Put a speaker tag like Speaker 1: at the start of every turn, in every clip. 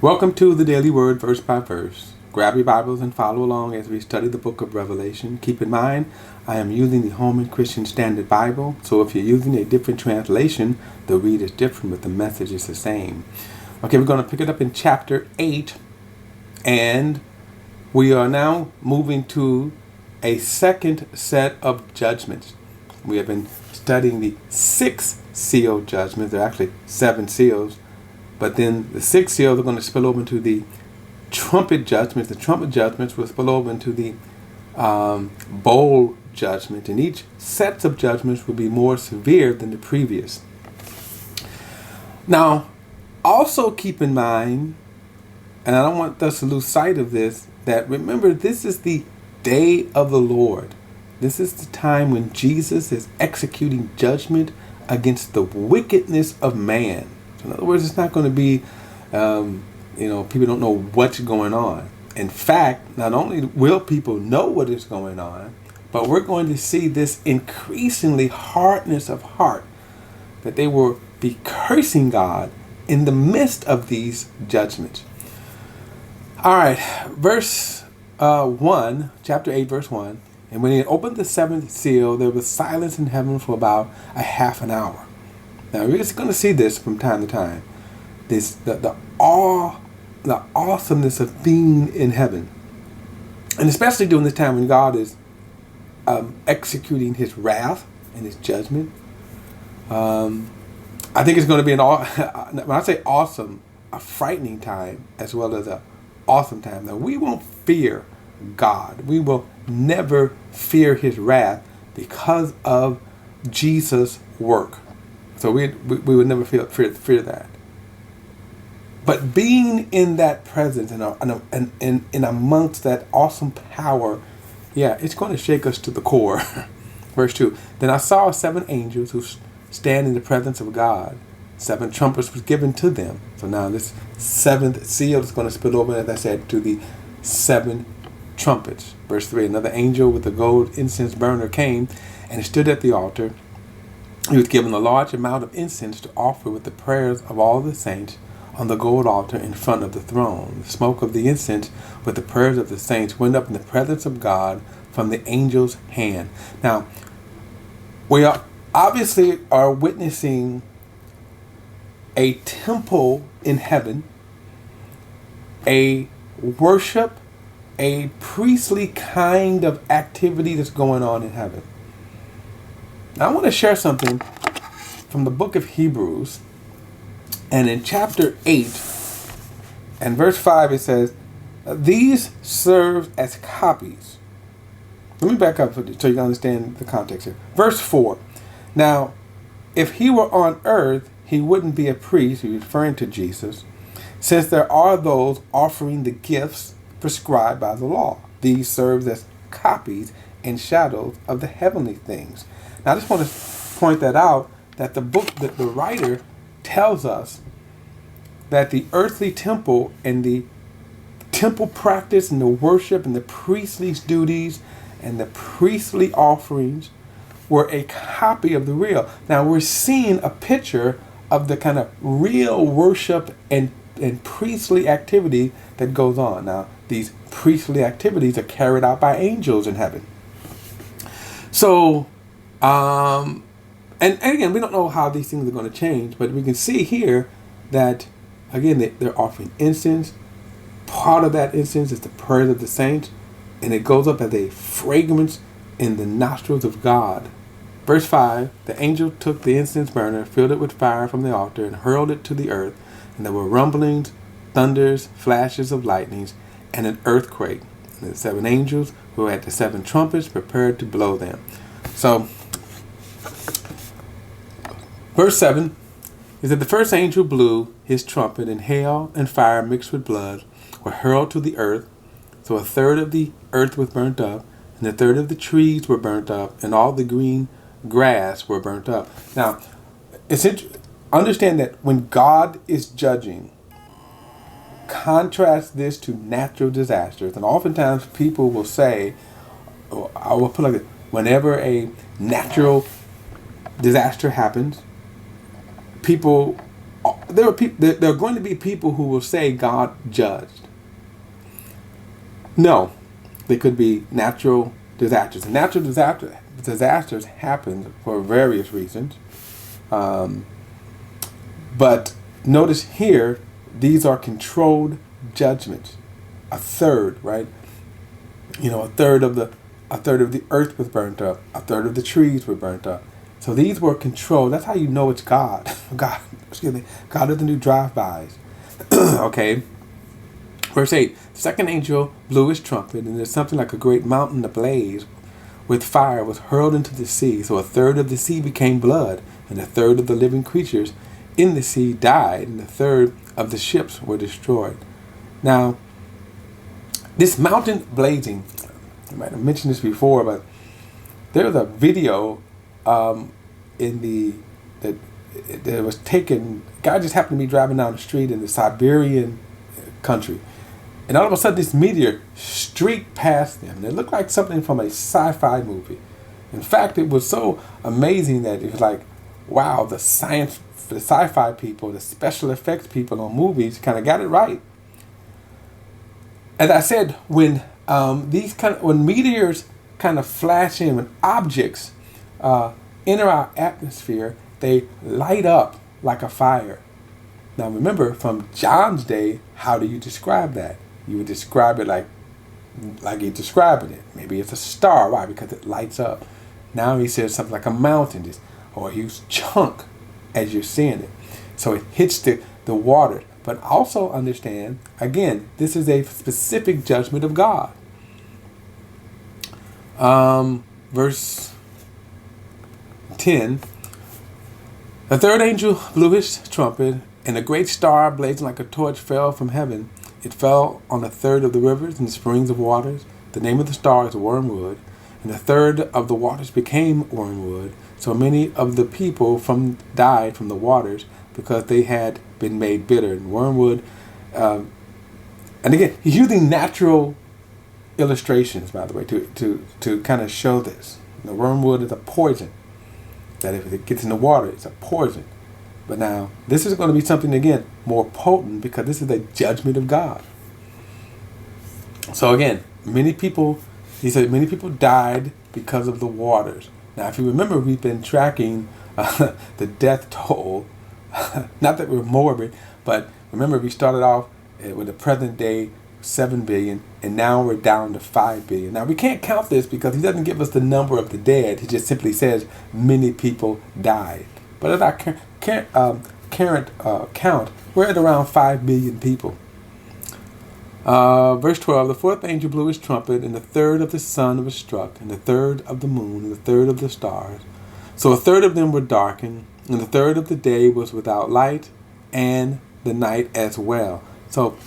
Speaker 1: Welcome to the Daily Word, verse by verse. Grab your Bibles and follow along as we study the book of Revelation. Keep in mind, I am using the Holman Christian Standard Bible, so if you're using a different translation, the read is different, but the message is the same. Okay, we're going to pick it up in chapter 8, and we are now moving to a second set of judgments. We have been studying the 6 seal judgments. There are actually 7 seals. But then the 6 seals are going to spill over into the trumpet judgments. The trumpet judgments will spill over into the bowl judgment. And each set of judgments will be more severe than the previous. Now, also keep in mind, and I don't want us to lose sight of this, that remember, this is the day of the Lord. This is the time when Jesus is executing judgment against the wickedness of man. In other words, it's not going to be, people don't know what's going on. In fact, not only will people know what is going on, but we're going to see this increasingly hardness of heart, that they will be cursing God in the midst of these judgments. All right, verse 1, chapter 8, verse 1. And when he had opened the 7th seal, there was silence in heaven for about a half an hour. Now we're just going to see this from time to time. The awesomeness of being in heaven, and especially during this time when God is executing His wrath and His judgment. I think it's going to be when I say awesome, a frightening time as well as an awesome time. Now we won't fear God. We will never fear His wrath because of Jesus' work. So we would never fear that. But being in that presence and in amongst that awesome power, it's going to shake us to the core. Verse 2. Then I saw 7 angels who stand in the presence of God. 7 trumpets was given to them. So now this 7th seal is going to spill over, as I said, to the 7 trumpets. Verse 3. Another angel with a gold incense burner came and stood at the altar. He was given a large amount of incense to offer with the prayers of all the saints on the gold altar in front of the throne. The smoke of the incense with the prayers of the saints went up in the presence of God from the angel's hand. Now, we are obviously witnessing a temple in heaven, a worship, a priestly kind of activity that's going on in heaven. Now, I want to share something from the book of Hebrews, and in chapter 8 and verse 5 it says, these serve as copies. Let me back up so you can understand the context here. Verse 4, now if he were on earth, he wouldn't be a priest, he's referring to Jesus, since there are those offering the gifts prescribed by the law. These serve as copies and shadows of the heavenly things. Now, I just want to point that out, that the writer tells us that the earthly temple and the temple practice and the worship and the priestly duties and the priestly offerings were a copy of the real. Now, we're seeing a picture of the kind of real worship and priestly activity that goes on. Now, these priestly activities are carried out by angels in heaven. So, and again, we don't know how these things are going to change, but we can see here that, again, they're offering incense. Part of that incense is the prayers of the saints, and it goes up as a fragrance in the nostrils of God. Verse 5, the angel took the incense burner, filled it with fire from the altar, and hurled it to the earth, and there were rumblings, thunders, flashes of lightnings, and an earthquake. And the 7 angels who had the 7 trumpets prepared to blow them. So, verse 7 is that the first angel blew his trumpet, and hail and fire mixed with blood were hurled to the earth. So 1/3 of the earth was burnt up, and 1/3 of the trees were burnt up, and all the green grass were burnt up. Now, understand that when God is judging, contrast this to natural disasters. And oftentimes people will say, I will put it like this, whenever a natural disaster happens, people there are going to be people who will say God judged. No, they could be natural disasters. And natural disasters happen for various reasons. But notice here, these are controlled judgments. A third, right? A third of the earth was burnt up. A third of the trees were burnt up. So these were controlled. That's how you know it's God. God doesn't do drive-bys. Okay. Verse 8, the second angel blew his trumpet, and there's something like a great mountain ablaze with fire was hurled into the sea. So a third of the sea became blood, and a third of the living creatures in the sea died, and a third of the ships were destroyed. Now, this mountain blazing, I might have mentioned this before, but there was a video that was taken. Guy just happened to be driving down the street in the Siberian country, and all of a sudden this meteor streaked past them, and it looked like something from a sci-fi movie. In fact, it was so amazing that it was like, wow, the sci-fi people, the special effects people on movies kind of got it right. As I said, when when meteors kind of flash in, when objects enter our atmosphere, they light up like a fire. Now remember, from John's day, how do you describe that? You would describe it like he's describing it. Maybe it's a star. Why? Because it lights up. Now he says something like a mountain, or a huge chunk as you're seeing it. So it hits the water. But also understand, again, this is a specific judgment of God. Verse 10. The third angel blew his trumpet, and a great star blazing like a torch fell from heaven. It fell on a third of the rivers and springs of waters. The name of the star is Wormwood, and a third of the waters became wormwood. So many of the people died from the waters because they had been made bitter. And wormwood, and again, he's using natural illustrations, by the way, to kind of show this. Wormwood is a poison. That if it gets in the water, it's a poison. But now, this is going to be something, again, more potent, because this is a judgment of God. So again, he said many people died because of the waters. Now, if you remember, we've been tracking the death toll. Not that we're morbid, but remember, we started off with the present day 7 billion, and now we're down to 5 billion. Now, we can't count this because he doesn't give us the number of the dead. He just simply says many people died. But at our current count, we're at around 5 billion people. Verse 12, the fourth angel blew his trumpet, and the third of the sun was struck, and the third of the moon, and the third of the stars. So a third of them were darkened, and the third of the day was without light, and the night as well. So,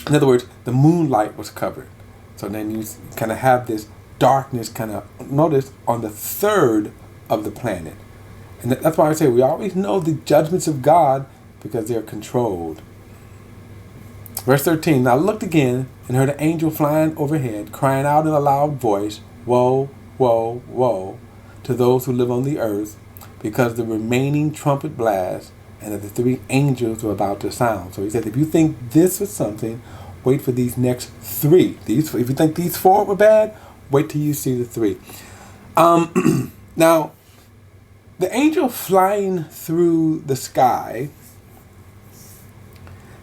Speaker 1: in other words, the moonlight was covered. So then you kind of have this darkness kind of, notice, on the third of the planet. And that's why I say we always know the judgments of God because they're controlled. Verse 13, now I looked again and heard an angel flying overhead, crying out in a loud voice, woe, woe, woe, to those who live on the earth, because the remaining trumpet blast and that the three angels were about to sound. So he said, if you think this was something, wait for these next three. If you think these four were bad, wait till you see the three. Now, the angel flying through the sky,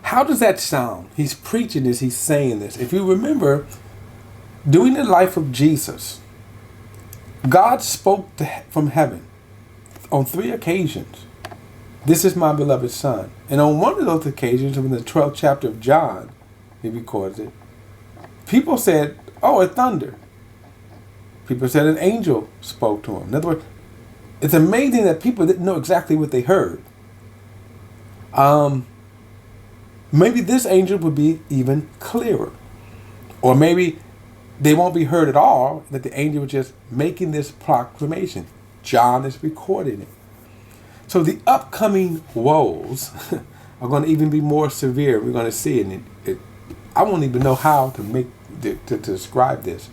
Speaker 1: how does that sound? He's preaching this, he's saying this. If you remember, during the life of Jesus, God spoke from heaven on 3 occasions. This is my beloved son. And on one of those occasions, in the 12th chapter of John, he records it, people said, oh, it thundered. People said an angel spoke to him. In other words, it's amazing that people didn't know exactly what they heard. Maybe this angel would be even clearer. Or maybe they won't be heard at all, that the angel was just making this proclamation. John is recording it. So the upcoming woes are going to even be more severe. We're going to see it. I won't even know how to describe this.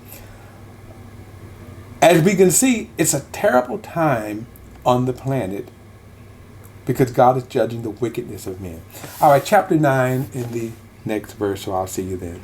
Speaker 1: As we can see, it's a terrible time on the planet. because God is judging the wickedness of men. All right, chapter 9 in the next verse, so I'll see you then.